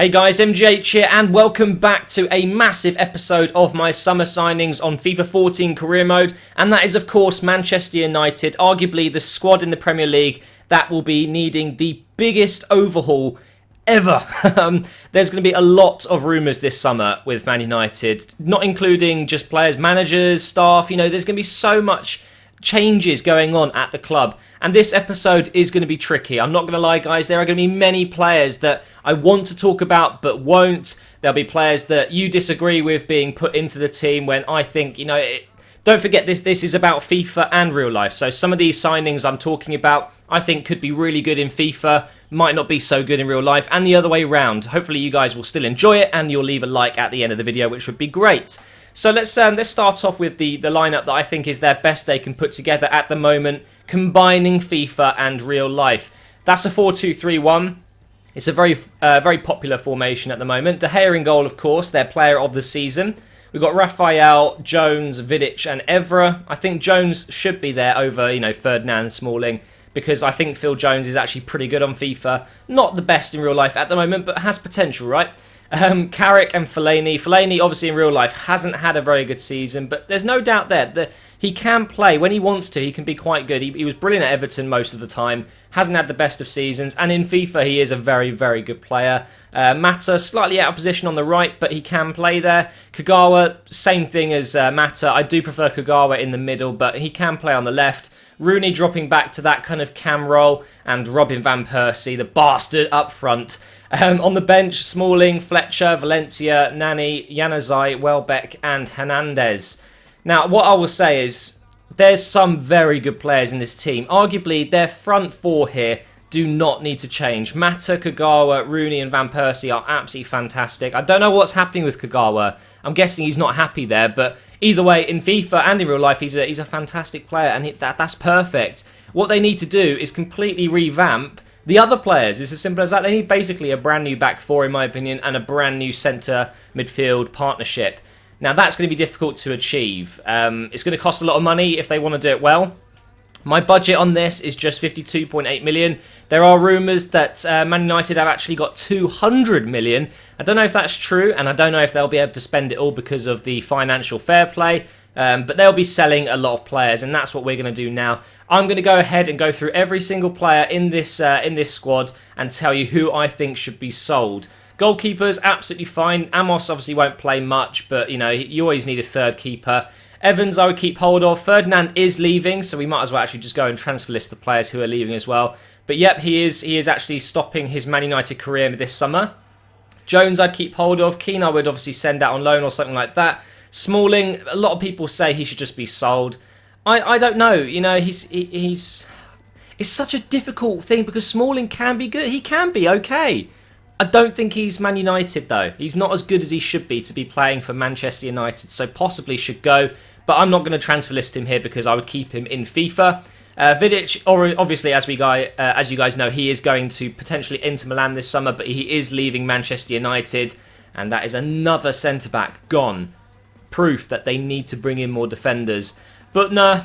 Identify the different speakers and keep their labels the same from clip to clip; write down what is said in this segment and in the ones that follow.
Speaker 1: Hey guys, MGH here and welcome back to a massive episode of my summer signings on FIFA 14 career mode, and that is of course Manchester United, arguably the squad in the Premier League that will be needing the biggest overhaul ever. There's going to be a lot of rumours this summer with Man United, not including just players, managers, staff. There's going to be so much changes going on at the club, and this episode is going to be tricky. I'm not going to lie, guys. There are going to be many players that I want to talk about but won't. There'll be players that you disagree with being put into the team when I think, don't forget this is about FIFA and real life. So some of these signings I'm talking about I think could be really good in FIFA, might not be so good in real life, and the other way around. Hopefully you guys will still enjoy it and you'll leave a like at the end of the video, which would be great. So let's start off with the lineup that I think is their best they can put together at the moment, combining FIFA and real life. That's a 4-2-3-1. It's a very popular formation at the moment. De Gea in goal, of course, their player of the season. We've got Raphael, Jones, Vidic and Evra. I think Jones should be there over, Ferdinand and Smalling, because I think Phil Jones is actually pretty good on FIFA. Not the best in real life at the moment, but has potential, right? Carrick and Fellaini. Fellaini, obviously in real life, hasn't had a very good season, but there's no doubt there that he can play. When he wants to, he can be quite good. He was brilliant at Everton most of the time, hasn't had the best of seasons, and in FIFA he is a very, very good player. Mata, slightly out of position on the right, but he can play there. Kagawa, same thing as Mata. I do prefer Kagawa in the middle, but he can play on the left. Rooney dropping back to that kind of cam role, and Robin Van Persie, the bastard, up front. On the bench, Smalling, Fletcher, Valencia, Nani, Januzaj, Welbeck and Hernandez. Now, what I will say is there's some very good players in this team. Arguably, their front four here do not need to change. Mata, Kagawa, Rooney and Van Persie are absolutely fantastic. I don't know what's happening with Kagawa. I'm guessing he's not happy there, but either way, in FIFA and in real life, he's a fantastic player, and that's perfect. What they need to do is completely revamp the other players. It's as simple as that. They need basically a brand new back four, in my opinion, and a brand new centre midfield partnership. Now, that's going to be difficult to achieve. It's going to cost a lot of money if they want to do it well. My budget on this is just 52.8 million. There are rumours that Man United have actually got 200 million. I don't know if that's true, and I don't know if they'll be able to spend it all because of the financial fair play. But they'll be selling a lot of players, and that's what we're going to do now. I'm going to go ahead and go through every single player in this squad and tell you who I think should be sold. Goalkeepers, absolutely fine. Amos obviously won't play much, but you always need a third keeper. Evans I would keep hold of. Ferdinand is leaving, so we might as well actually just go and transfer list the players who are leaving as well. But yep, he is actually stopping his Man United career this summer. Jones I'd keep hold of. Keane I would obviously send out on loan or something like that. Smalling, a lot of people say he should just be sold. I don't know. It's such a difficult thing because Smalling can be good. He can be okay. I don't think he's Man United though. He's not as good as he should be to be playing for Manchester United, so possibly should go. But I'm not going to transfer list him here because I would keep him in FIFA. Vidic, obviously, as you guys know, he is going to potentially Inter Milan this summer, but he is leaving Manchester United, and that is another centre-back gone. Proof that they need to bring in more defenders. But nah,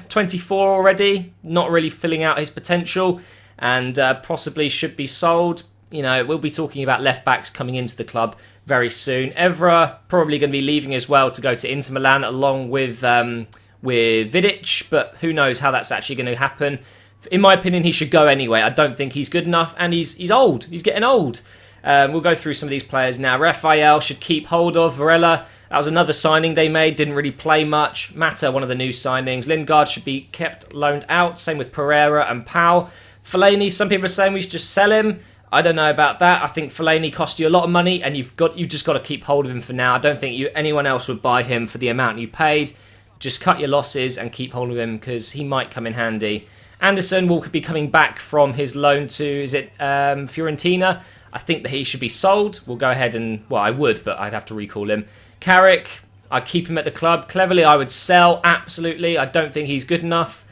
Speaker 1: 24 already, not really filling out his potential, and possibly should be sold. We'll be talking about left-backs coming into the club very soon. Evra probably going to be leaving as well to go to Inter Milan along with Vidic, but who knows how that's actually going to happen. In my opinion, he should go anyway. I don't think he's good enough, and he's old. He's getting old. We'll go through some of these players now. Raphael should keep hold of. Varela, that was another signing they made. Didn't really play much. Mata, one of the new signings. Lingard should be kept loaned out. Same with Pereira and Pau. Fellaini, some people are saying we should just sell him. I don't know about that. I think Fellaini cost you a lot of money, and you've just got to keep hold of him for now. I don't think anyone else would buy him for the amount you paid. Just cut your losses and keep hold of him because he might come in handy. Anderson will be coming back from his loan to, Fiorentina? I think that he should be sold. We'll go ahead and, I would, but I'd have to recall him. Carrick, I'd keep him at the club. Cleverly, I would sell, absolutely. I don't think he's good enough.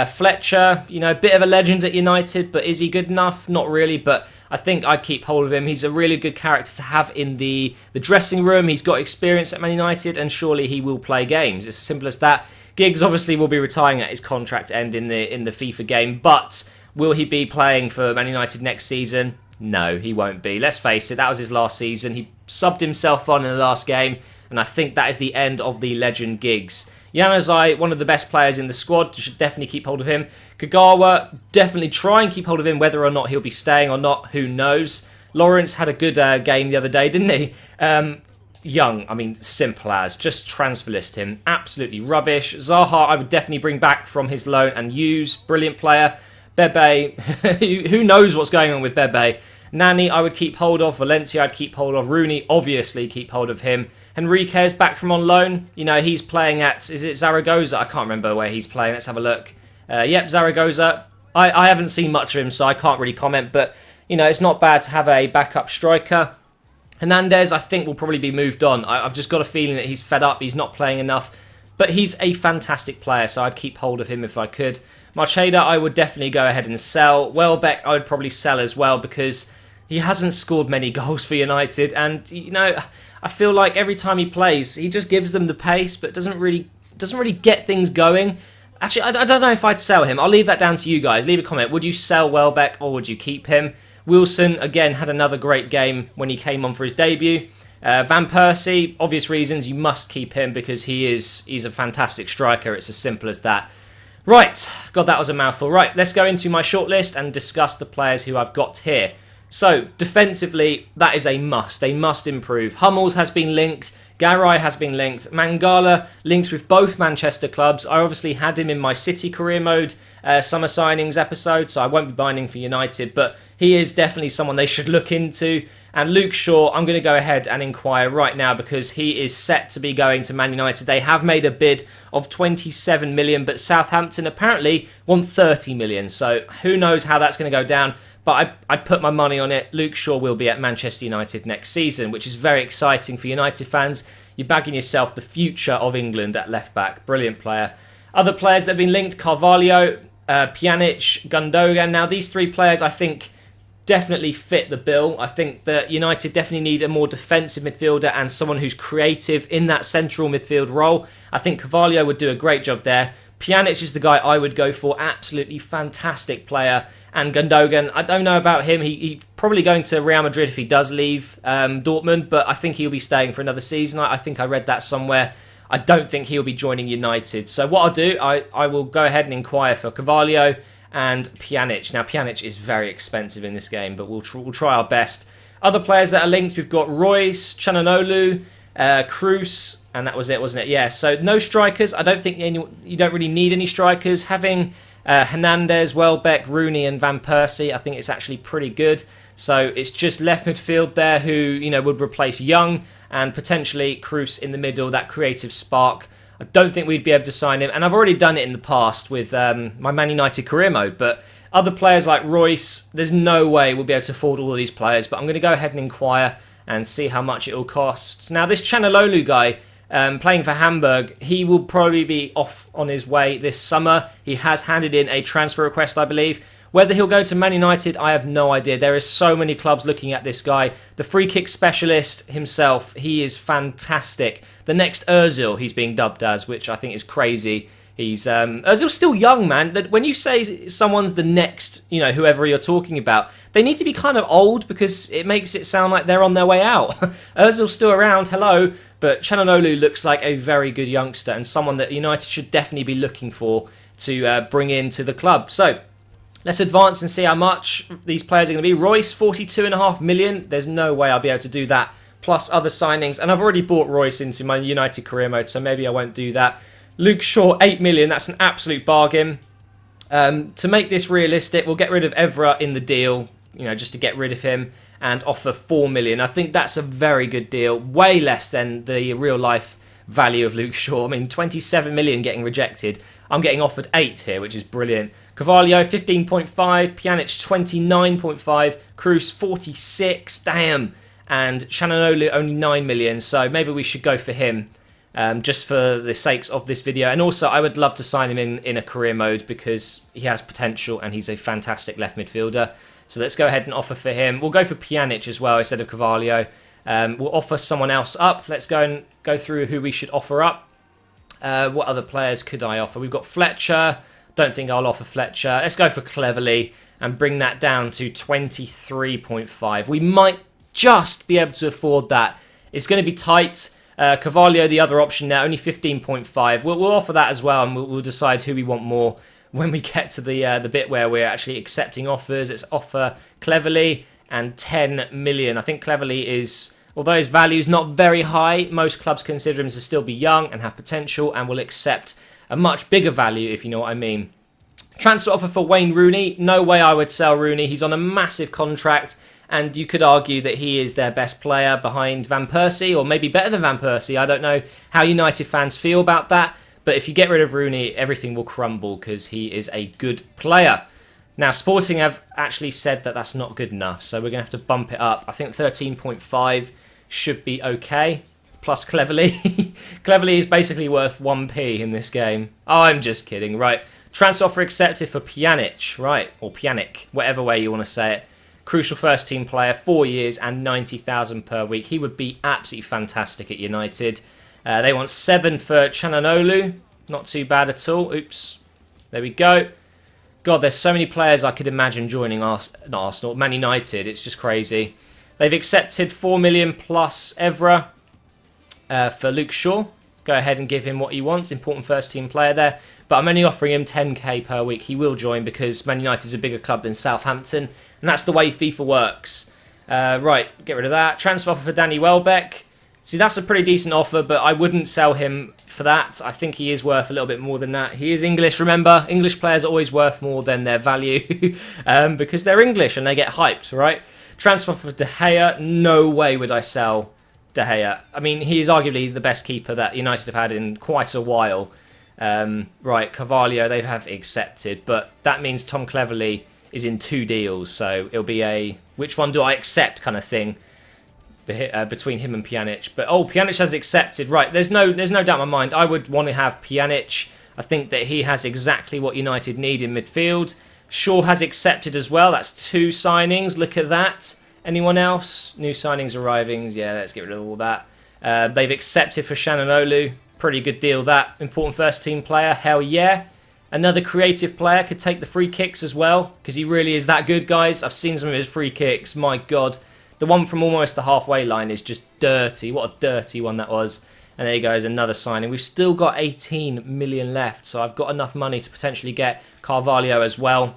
Speaker 1: Fletcher, a bit of a legend at United, but is he good enough? Not really, but I think I'd keep hold of him. He's a really good character to have in the dressing room. He's got experience at Man United, and surely he will play games. It's as simple as that. Giggs obviously will be retiring at his contract end in the FIFA game, but will he be playing for Man United next season? No, he won't be. Let's face it, that was his last season. He subbed himself on in the last game, and I think that is the end of the legend gigs. Januzaj, one of the best players in the squad, you should definitely keep hold of him. Kagawa, definitely try and keep hold of him, whether or not he'll be staying or not, who knows. Lawrence had a good game the other day, didn't he? Young, I mean, simple as. Just transfer list him. Absolutely rubbish. Zaha, I would definitely bring back from his loan and use. Brilliant player. Bebe, who knows what's going on with Bebe. Nani, I would keep hold of. Valencia, I'd keep hold of. Rooney, obviously, keep hold of him. Henriquez back from on loan. You know, he's playing at, is it Zaragoza? I can't remember where he's playing. Let's have a look. Yep, Zaragoza. I haven't seen much of him, so I can't really comment. But, you know, it's not bad to have a backup striker. Hernandez, I think, will probably be moved on. I've just got a feeling that he's fed up. He's not playing enough. But he's a fantastic player, so I'd keep hold of him if I could. Marcheda, I would definitely go ahead and sell. Welbeck, I would probably sell as well because he hasn't scored many goals for United. And, you know, I feel like every time he plays, he just gives them the pace, but doesn't really get things going. Actually, I don't know if I'd sell him. I'll leave that down to you guys. Leave a comment. Would you sell Welbeck or would you keep him? Wilson, again, had another great game when he came on for his debut. Van Persie, obvious reasons, you must keep him because he's a fantastic striker. It's as simple as that. Right, God, that was a mouthful. Right, let's go into my shortlist and discuss the players who I've got here. So, defensively, that is a must. They must improve. Hummels has been linked. Garay has been linked. Mangala links with both Manchester clubs. I obviously had him in my City career mode summer signings episode, so I won't be buying for United, but he is definitely someone they should look into. And Luke Shaw, I'm going to go ahead and inquire right now because he is set to be going to Man United. They have made a bid of 27 million, but Southampton apparently want 30 million. So who knows how that's going to go down. But I'd put my money on it. Luke Shaw will be at Manchester United next season, which is very exciting for United fans. You're bagging yourself the future of England at left back. Brilliant player. Other players that have been linked, Carvalho, Pjanic, Gundogan. Now these three players, I think, definitely fit the bill. I think that United definitely need a more defensive midfielder and someone who's creative in that central midfield role. I think Carvalho would do a great job there. Pjanic is the guy I would go for. Absolutely fantastic player. And Gundogan, I don't know about him. He's probably going to Real Madrid if he does leave Dortmund, but I think he'll be staying for another season. I think I read that somewhere. I don't think he'll be joining United. So what I'll do, I will go ahead and inquire for Carvalho and Pjanic. Now, Pjanic is very expensive in this game, but we'll try our best. Other players that are linked, we've got Royce, Chananolu, Cruz, and that was it, wasn't it? Yeah, so no strikers. I don't think you don't really need any strikers. Having Hernandez, Welbeck, Rooney, and Van Persie, I think it's actually pretty good. So it's just left midfield there who, you know, would replace Young and potentially Cruz in the middle, that creative spark. I don't think we'd be able to sign him, and I've already done it in the past with my Man United career mode, but other players like Royce, there's no way we'll be able to afford all of these players, but I'm going to go ahead and inquire and see how much it all costs. Now, this Chanalolu guy, playing for Hamburg, he will probably be off on his way this summer. He has handed in a transfer request, I believe. Whether he'll go to Man United, I have no idea. There are so many clubs looking at this guy. The free kick specialist himself, he is fantastic. The next Ozil, he's being dubbed as, which I think is crazy. He's Ozil's still young, man. When you say someone's the next, you know, whoever you're talking about, they need to be kind of old because it makes it sound like they're on their way out. Ozil's still around, hello, but Chananolu looks like a very good youngster and someone that United should definitely be looking for to bring into the club. So let's advance and see how much these players are going to be. Royce, 42.5 million. There's no way I'll be able to do that, plus other signings. And I've already bought Royce into my United career mode, so maybe I won't do that. Luke Shaw, 8 million. That's an absolute bargain. To make this realistic, we'll get rid of Evra in the deal, you know, just to get rid of him, and offer 4 million. I think that's a very good deal. Way less than the real-life value of Luke Shaw. I mean, 27 million getting rejected. I'm getting offered 8 here, which is brilliant. Carvalho, 15.5. Pjanic, 29.5. Cruz, 46. Damn. And Chananolu, only 9 million. So maybe we should go for him, just for the sakes of this video. And also, I would love to sign him in a career mode because he has potential and he's a fantastic left midfielder. So let's go ahead and offer for him. We'll go for Pjanic as well instead of Carvalho. We'll offer someone else up. Let's go through who we should offer up. What other players could I offer? We've got Fletcher, Don't think I'll offer Fletcher. Let's go for Cleverly and bring that down to 23.5. We might just be able to afford that. It's going to be tight. Carvalho, the other option now, only 15.5. We'll offer that as well, and we'll decide who we want more when we get to the bit where we're actually accepting offers. Let's offer Cleverly and 10 million. I think Cleverly is, although his value is not very high, most clubs consider him to still be young and have potential and will accept a much bigger value, if you know what I mean. Transfer offer for Wayne Rooney. No way I would sell Rooney. He's on a massive contract, and you could argue that he is their best player behind Van Persie, or maybe better than Van Persie. I don't know how United fans feel about that, but if you get rid of Rooney, everything will crumble because he is a good player. Now, Sporting have actually said that that's not good enough, so we're going to have to bump it up. I think 13.5 should be okay. Plus Cleverly. Cleverly is basically worth 1p in this game. Oh, I'm just kidding. Right. Transfer offer accepted for Pjanic. Right. Or Pjanic. Whatever way you want to say it. Crucial first team player. 4 years and 90,000 per week. He would be absolutely fantastic at United. They want 7 for Chananolu. Not too bad at all. Oops. There we go. God, there's so many players I could imagine joining Arsenal. Man United. It's just crazy. They've accepted 4 million plus Evra. For Luke Shaw. Go ahead and give him what he wants. Important first team player there. But I'm only offering him 10k per week. He will join because Man United is a bigger club than Southampton. And that's the way FIFA works. Right, get rid of that. Transfer offer for Danny Welbeck. See, that's a pretty decent offer, but I wouldn't sell him for that. I think he is worth a little bit more than that. He is English, remember. English players are always worth more than their value because they're English and they get hyped, right? Transfer offer for De Gea. No way would I sell De Gea. I mean, he is arguably the best keeper that United have had in quite a while. Right, Carvalho, they have accepted, but that means Tom Cleverley is in 2 deals, so it'll be a which one do I accept kind of thing between him and Pjanic. But Pjanic has accepted. Right, there's no doubt in my mind. I would want to have Pjanic. I think that he has exactly what United need in midfield. Shaw has accepted as well. That's 2 signings. Look at that. Anyone else? New signings arriving. Yeah, let's get rid of all that. They've accepted for Chananolu. Pretty good deal that. Important first team player. Hell yeah. Another creative player could take the free kicks as well because he really is that good, guys. I've seen some of his free kicks. My God. The one from almost the halfway line is just dirty. What a dirty one that was. And there you go, is another signing. We've still got 18 million left, so I've got enough money to potentially get Carvalho as well.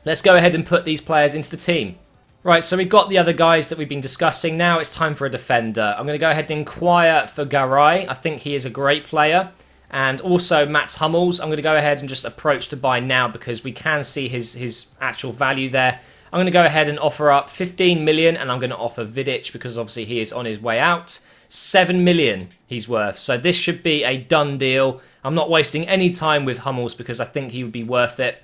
Speaker 1: Let's go ahead and put these players into the team. Right, so we've got the other guys that we've been discussing. Now it's time for a defender. I'm going to go ahead and inquire for Garay. I think he is a great player. And also Mats Hummels. I'm going to go ahead and just approach to buy now because we can see his actual value there. I'm going to go ahead and offer up 15 million and I'm going to offer Vidic because obviously he is on his way out. 7 million he's worth. So this should be a done deal. I'm not wasting any time with Hummels because I think he would be worth it.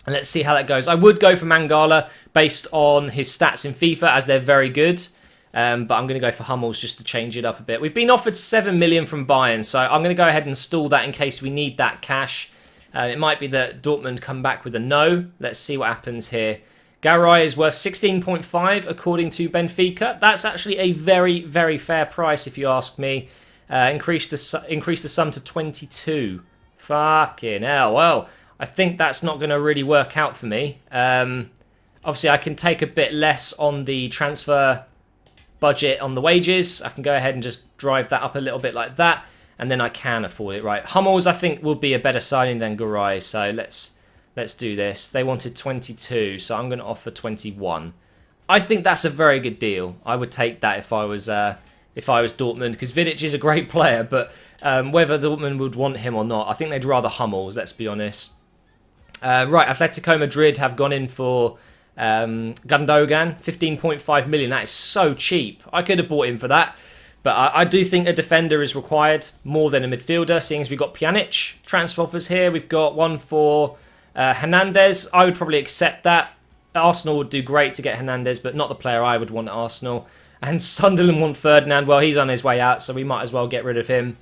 Speaker 1: And let's see how that goes. I would go for Mangala based on his stats in FIFA as they're very good. But I'm going to go for Hummels just to change it up a bit. We've been offered 7 million from Bayern. So I'm going to go ahead and stall that in case we need that cash. It might be that Dortmund come back with a no. Let's see what happens here. Garay is worth 16.5 according to Benfica. That's actually a very, very fair price if you ask me. Increase the sum to 22. Fucking hell. Well, I think that's not going to really work out for me. Obviously, I can take a bit less on the transfer budget on the wages. I can go ahead and just drive that up a little bit like that. And then I can afford it. Right, Hummels, I think, will be a better signing than Garay. So let's do this. They wanted 22, so I'm going to offer 21. I think that's a very good deal. I would take that if I was Dortmund, because Vidic is a great player, but whether Dortmund would want him or not, I think they'd rather Hummels, let's be honest. Right, Atletico Madrid have gone in for Gundogan, 15.5 million. That is so cheap. I could have bought him for that. But I do think a defender is required more than a midfielder, seeing as we've got Pjanic. Transfer offers here. We've got one for Hernandez. I would probably accept that. Arsenal would do great to get Hernandez, but not the player I would want at Arsenal. And Sunderland want Ferdinand. Well, he's on his way out, so we might as well get rid of him.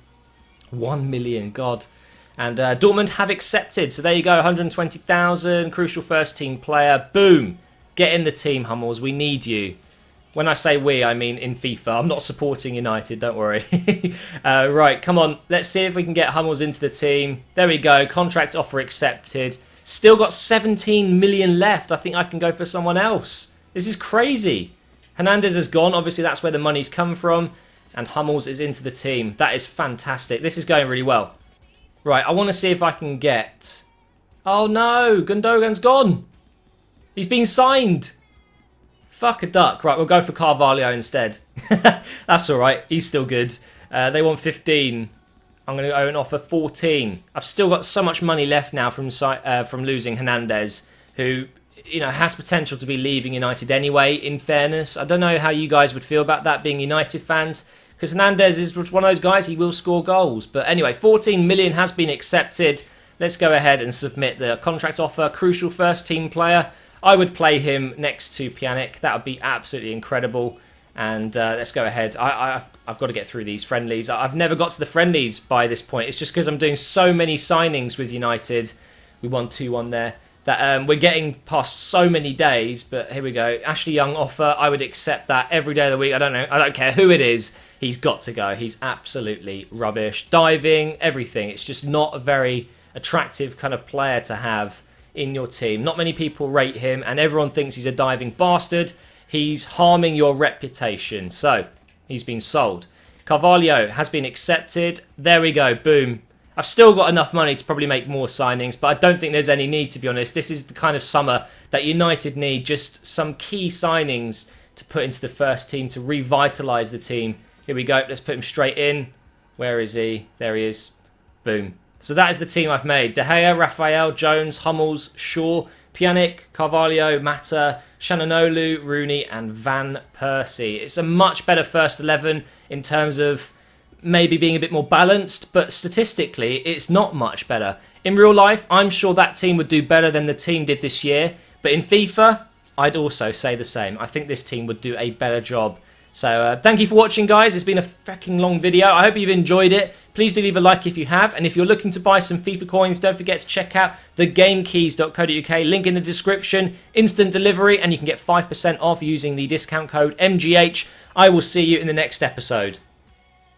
Speaker 1: 1 million, God. And Dortmund have accepted. So there you go, 120,000. Crucial first team player. Boom. Get in the team, Hummels. We need you. When I say we, I mean in FIFA. I'm not supporting United, don't worry. Right, come on. Let's see if we can get Hummels into the team. There we go. Contract offer accepted. Still got 17 million left. I think I can go for someone else. This is crazy. Hernandez has gone. Obviously, that's where the money's come from. And Hummels is into the team. That is fantastic. This is going really well. Right, I want to see if I can get... Oh no, Gundogan's gone. He's been signed. Fuck a duck. Right, we'll go for Carvalho instead. That's all right. He's still good. They want 15. I'm going to go and offer 14. I've still got so much money left now from losing Hernandez, who, you know, has potential to be leaving United anyway, in fairness. I don't know how you guys would feel about that, being United fans, because Hernandez is one of those guys, he will score goals. But anyway, 14 million has been accepted. Let's go ahead and submit the contract offer. Crucial first team player. I would play him next to Pjanic. That would be absolutely incredible. And let's go ahead. I've got to get through these friendlies. I've never got to the friendlies by this point. It's just because I'm doing so many signings with United. We won 2-1 there. That we're getting past so many days. But here we go. Ashley Young offer. I would accept that every day of the week. I don't know. I don't care who it is. He's got to go. He's absolutely rubbish. Diving, everything. It's just not a very attractive kind of player to have in your team. Not many people rate him, and everyone thinks he's a diving bastard. He's harming your reputation. So, he's been sold. Carvalho has been accepted. There we go. Boom. I've still got enough money to probably make more signings, but I don't think there's any need, to be honest. This is the kind of summer that United need. Just some key signings to put into the first team to revitalise the team. Here we go. Let's put him straight in. Where is he? There he is. Boom. So that is the team I've made. De Gea, Raphael, Jones, Hummels, Shaw, Pjanic, Carvalho, Mata, Shananolu, Rooney and Van Persie. It's a much better first 11 in terms of maybe being a bit more balanced, but statistically it's not much better. In real life, I'm sure that team would do better than the team did this year, but in FIFA, I'd also say the same. I think this team would do a better job. So thank you for watching, guys. It's been a freaking long video. I hope you've enjoyed it. Please do leave a like if you have. And if you're looking to buy some FIFA coins, don't forget to check out thegamekeys.co.uk. Link in the description. Instant delivery, and you can get 5% off using the discount code MGH. I will see you in the next episode.